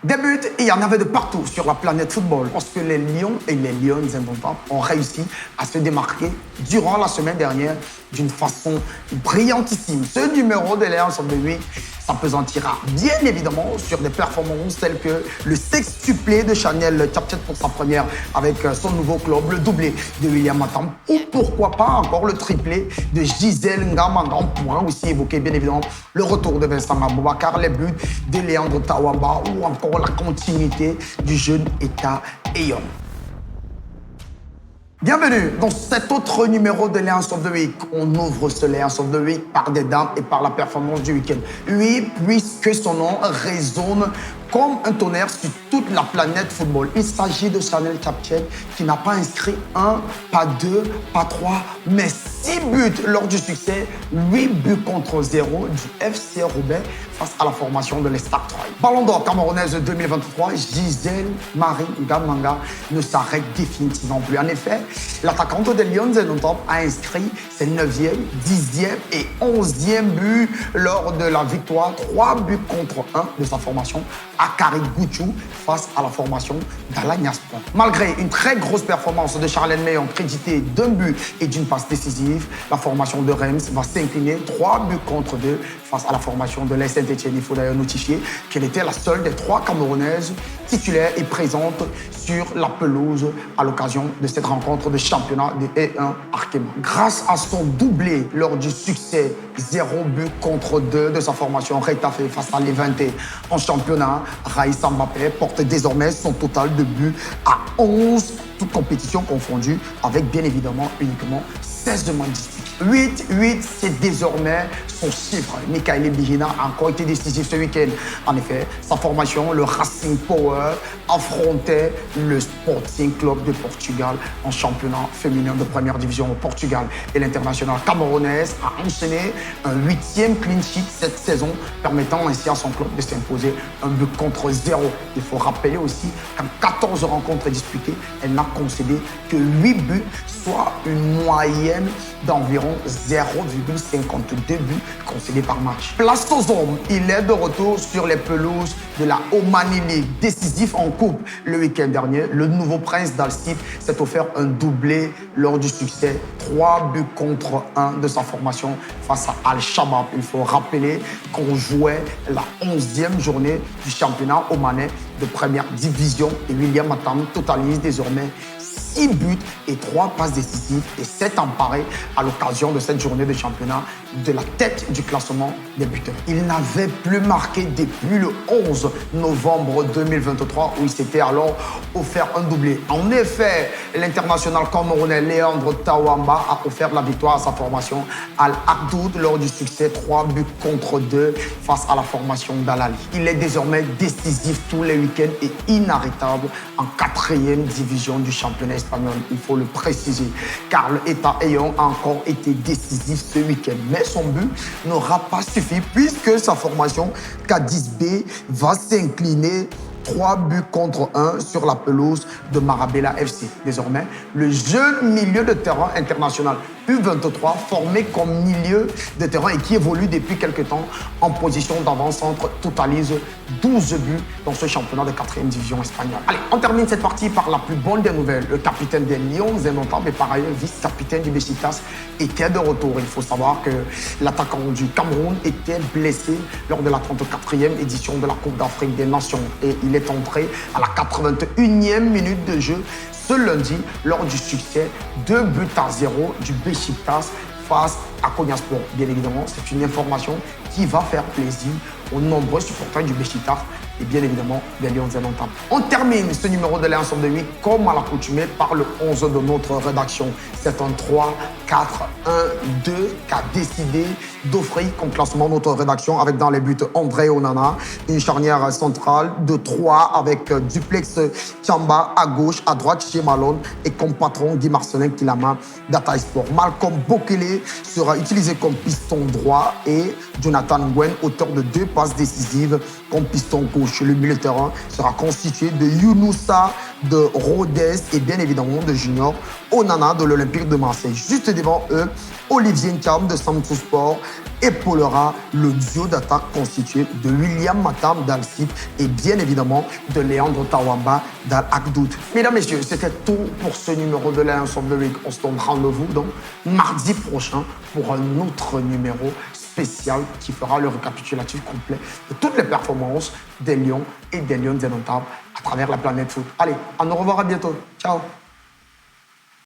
Des buts, il y en avait de partout sur la planète football parce que les Lions et les Lions indomptables ont réussi à se démarquer durant la semaine dernière d'une façon brillantissime. Ce numéro de Lions of the Week s'apesantira bien évidemment sur des performances telles que le sextuplé de Chanel Chapchet pour sa première avec son nouveau club, le doublé de William Matam ou pourquoi pas encore le triplé de Gisèle Ngamanga. On pourra aussi évoquer bien évidemment le retour de Vincent Aboubakar, les buts de Leandro Tawamba ou encore la continuité du jeune Eta Eyon. Bienvenue dans cet autre numéro de Lions of the Week. On ouvre ce Lions of the Week par des dames et par la performance du week-end. Oui, puisque son nom résonne comme un tonnerre sur toute la planète football. Il s'agit de Chanel Chapchet qui n'a pas inscrit un, pas deux, pas trois, mais 6 buts lors du succès, 8 buts contre 0 du FC Roubaix face à la formation de l'Estac Troyes. Ballon d'or camerounaise 2023, Gisèle Marie Ngamanga ne s'arrête définitivement plus. En effet, l'attaquante des Lions indomptables a inscrit ses 9e, 10e et 11e buts lors de la victoire, 3 buts contre 1 de sa formation à Karigouchou face à la formation d'Alagnasport. Malgré une très grosse performance de Charlène Meillon, crédité d'un but et d'une passe décisive, la formation de Reims va s'incliner 3 buts contre 2 face à la formation de l'AS Saint-Etienne. Il faut d'ailleurs notifier qu'elle était la seule des 3 Camerounaises titulaires et présentes sur la pelouse à l'occasion de cette rencontre de championnat de E1 Arkema. Grâce à son doublé lors du succès 0 but contre 2 de sa formation Retafe face à Levante en championnat, Raïssa Mbappé porte désormais son total de buts à 11, toutes compétitions confondues, avec bien évidemment uniquement 16 de moins disputées. 8, c'est désormais son chiffre. Michael Bijina a encore été décisif ce week-end. En effet, sa formation, le Racing Power, affrontait le Sporting Club de Portugal en championnat féminin de première division au Portugal. Et l'international camerounaise a enchaîné un 8e clean sheet cette saison, permettant ainsi à son club de s'imposer un but contre 0. Il faut rappeler aussi qu'en 14 rencontres disputées, elle n'a concédé que 8 buts, soit une moyenne d'environ 0,52 buts concédés par match. Place aux hommes, il est de retour sur les pelouses de la Omani League, décisif en coupe. Le week-end dernier, le nouveau prince d'Al-Sif s'est offert un doublé lors du succès 3 buts contre 1 de sa formation face à Al-Shabaab. Il faut rappeler qu'on jouait la 11e journée du championnat omanais de première division et William Matam totalise désormais 6 buts et 3 passes décisives et 7 emparés à l'occasion de cette journée de championnat de la tête du classement des buteurs. Il n'avait plus marqué depuis le 11 novembre 2023 où il s'était alors offert un doublé. En effet, l'international camerounais Leandro Tawamba a offert la victoire à sa formation Al-Akdoud lors du succès 3 buts contre 2 face à la formation d'Al-Ali. Il est désormais décisif tous les week-ends et inarrêtable en 4e division du championnat espagnol, il faut le préciser, car le Eta Eyon a encore été décisif ce week-end. Mais son but n'aura pas suffi puisque sa formation Cadiz B va s'incliner 3 buts contre 1 sur la pelouse de Marabella FC. Désormais, le jeune milieu de terrain international U23 formé comme milieu de terrain et qui évolue depuis quelques temps en position d'avant-centre totalise 12 buts dans ce championnat de 4e division espagnole. Allez, on termine cette partie par la plus bonne des nouvelles. Le capitaine des Lions indomptables et par ailleurs vice-capitaine du Besiktas était de retour. Il faut savoir que l'attaquant du Cameroun était blessé lors de la 34e édition de la Coupe d'Afrique des Nations et il est entré à la 81e minute de jeu ce lundi lors du succès 2 buts à 0 du Besiktas face à Konyaspor. Bien évidemment, c'est une information qui va faire plaisir aux nombreux supporters du Besiktas et bien évidemment des Lions indomptables. On termine ce numéro de Lions of the Week comme à l'accoutumée par le 11 de notre rédaction. C'est un 3, 4, 1, 2 qu'a décidé d'offrir comme classement notre rédaction avec dans les buts André Onana, une charnière centrale de 3 avec Duplex Chamba à gauche, à droite chez Malone et comme patron Guy Marcelin Kilama Data Sport. Malcolm Bokele sera utilisé comme piston droit et Jonathan Ngwen, auteur de 2 passes décisives comme piston gauche. gauche, le milieu de terrain sera constitué de Younoussa, de Rodez et bien évidemment de Junior Onana de l'Olympique de Marseille. Juste devant eux, Olivier Nkam de Samsung Sport épaulera le duo d'attaque constitué de William Matam d'Al-Cid et bien évidemment de Leandro Tawamba d'Al-Akdoud. Mesdames, Messieurs, c'était tout pour ce numéro de l'Alliance of the Week. On se donne rendez-vous donc mardi prochain pour un autre numéro spécial qui fera le récapitulatif complet de toutes les performances des Lions et des Lions indomptables à travers la planète foot. Allez, au revoir, à bientôt. Ciao.